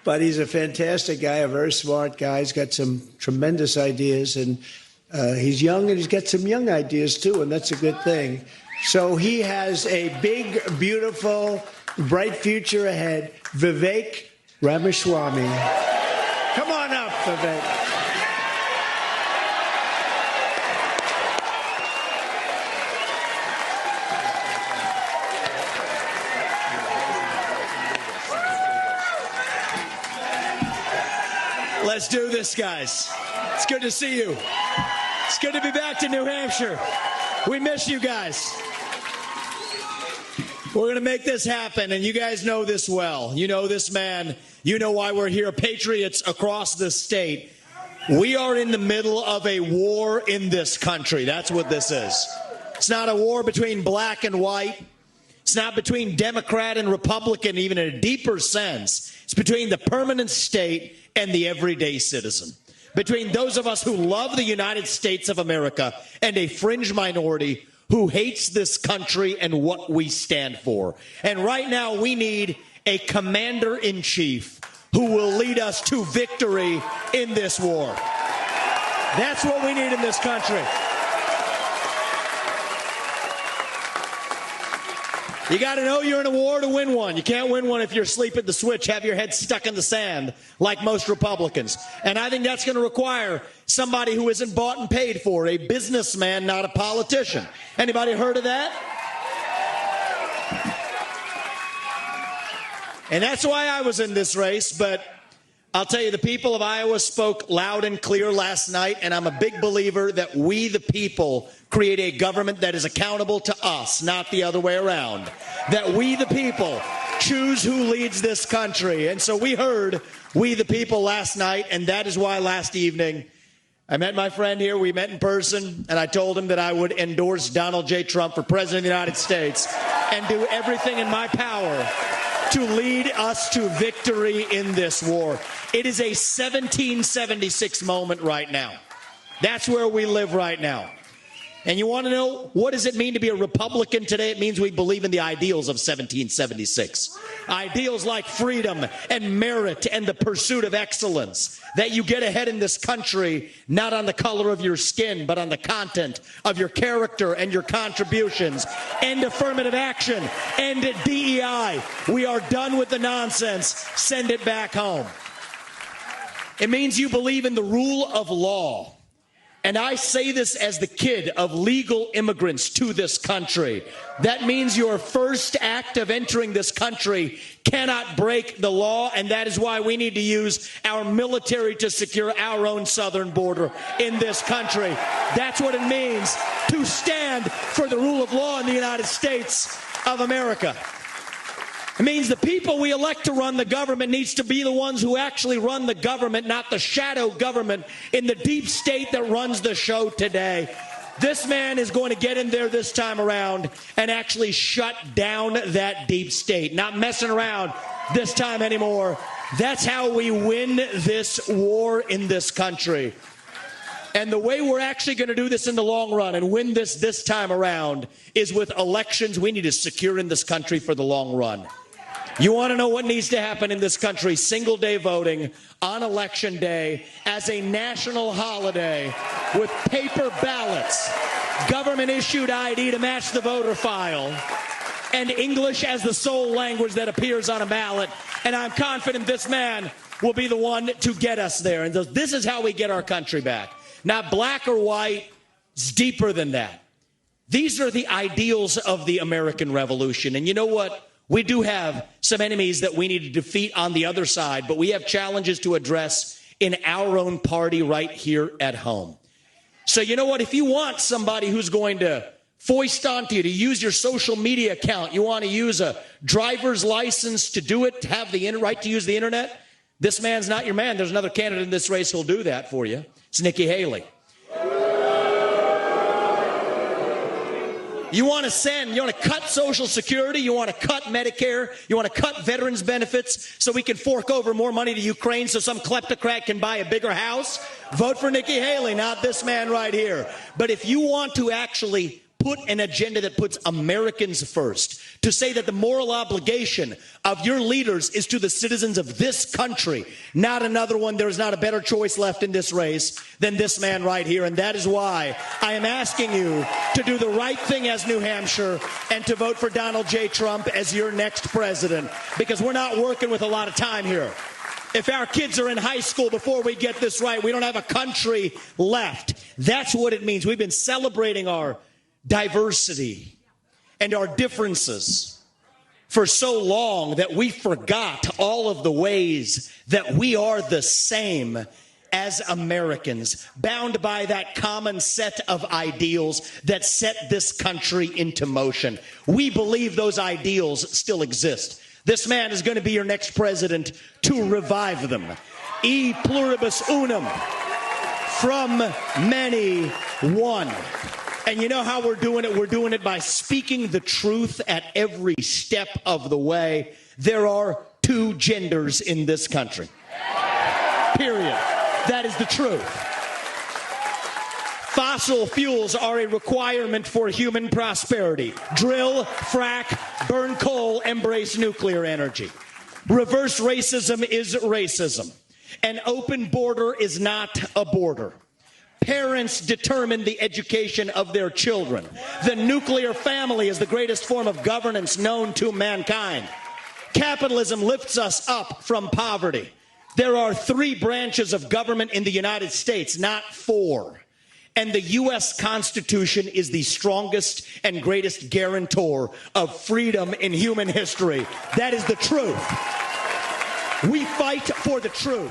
but he's a fantastic guy, a very smart guy. He's got some tremendous ideas, and he's young, and he's got some young ideas, too, and that's a good thing. So he has a big, beautiful, bright future ahead. Vivek Ramaswamy. Come on up, Vivek. Let's do this, guys. It's good to see you. It's good to be back to New Hampshire. We miss you guys. We're going to make this happen, and you guys know this well. You know this man. You know why we're here. Patriots across the state. We are in the middle of a war in this country. That's what this is. It's not a war between black and white. It's not between Democrat and Republican, even in a deeper sense. It's between the permanent state and the everyday citizen. Between those of us who love the United States of America and a fringe minority who hates this country and what we stand for. And right now we need a commander-in-chief who will lead us to victory in this war. That's what we need in this country. You got to know you're in a war to win one. You can't win one if you're asleep at the switch, have your head stuck in the sand like most Republicans. And I think that's going to require somebody who isn't bought and paid for, a businessman, not a politician. Anybody heard of that? And that's why I was in this race, but I'll tell you, the people of Iowa spoke loud and clear last night, and I'm a big believer that we, the people, create a government that is accountable to us, not the other way around. That we, the people, choose who leads this country. And so we heard we, the people, last night, and that is why last evening I met my friend here. We met in person, and I told him that I would endorse Donald J. Trump for President of the United States and do everything in my power to lead us to victory in this war. It is a 1776 moment right now. That's where we live right now. And you want to know, what does it mean to be a Republican today? It means we believe in the ideals of 1776. Ideals like freedom and merit and the pursuit of excellence. That you get ahead in this country, not on the color of your skin, but on the content of your character and your contributions. End affirmative action. End DEI. We are done with the nonsense. Send it back home. It means you believe in the rule of law. And I say this as the kid of legal immigrants to this country. That means your first act of entering this country cannot break the law, and that is why we need to use our military to secure our own southern border in this country. That's what it means to stand for the rule of law in the United States of America. It means the people we elect to run the government needs to be the ones who actually run the government, not the shadow government in the deep state that runs the show today. This man is going to get in there this time around and actually shut down that deep state. Not messing around this time anymore. That's how we win this war in this country. And the way we're actually going to do this in the long run and win this time around is with elections we need to secure in this country for the long run. You want to know what needs to happen in this country? Single day voting on election day as a national holiday with paper ballots, government issued ID to match the voter file, and English as the sole language that appears on a ballot. And I'm confident this man will be the one to get us there. And this is how we get our country back. Not black or white, it's deeper than that. These are the ideals of the American Revolution. And you know what? We do have some enemies that we need to defeat on the other side, but we have challenges to address in our own party right here at home. So you know what? If you want somebody who's going to foist onto you to use your social media account, you want to use a driver's license to do it, to have the right to use the internet, this man's not your man. There's another candidate in this race who'll do that for you. It's Nikki Haley. You want to cut Social Security, you want to cut Medicare, you want to cut veterans benefits so we can fork over more money to Ukraine so some kleptocrat can buy a bigger house? Vote for Nikki Haley, not this man right here. But if you want to actually put an agenda that puts Americans first, to say that the moral obligation of your leaders is to the citizens of this country, not another one. There is not a better choice left in this race than this man right here. And that is why I am asking you to do the right thing as New Hampshire and to vote for Donald J. Trump as your next president, because we're not working with a lot of time here. If our kids are in high school before we get this right, we don't have a country left. That's what it means. We've been celebrating our diversity and our differences for so long that we forgot all of the ways that we are the same as Americans, bound by that common set of ideals that set this country into motion. We believe those ideals still exist. This man is going to be your next president to revive them. E pluribus unum, from many, one. And you know how we're doing it? We're doing it by speaking the truth at every step of the way. There are two genders in this country. Period. That is the truth. Fossil fuels are a requirement for human prosperity. Drill, frack, burn coal, embrace nuclear energy. Reverse racism is racism. An open border is not a border. Parents determine the education of their children. The nuclear family is the greatest form of governance known to mankind. Capitalism lifts us up from poverty. There are 3 branches of government in the United States, not 4. And the U.S. Constitution is the strongest and greatest guarantor of freedom in human history. That is the truth. We fight for the truth.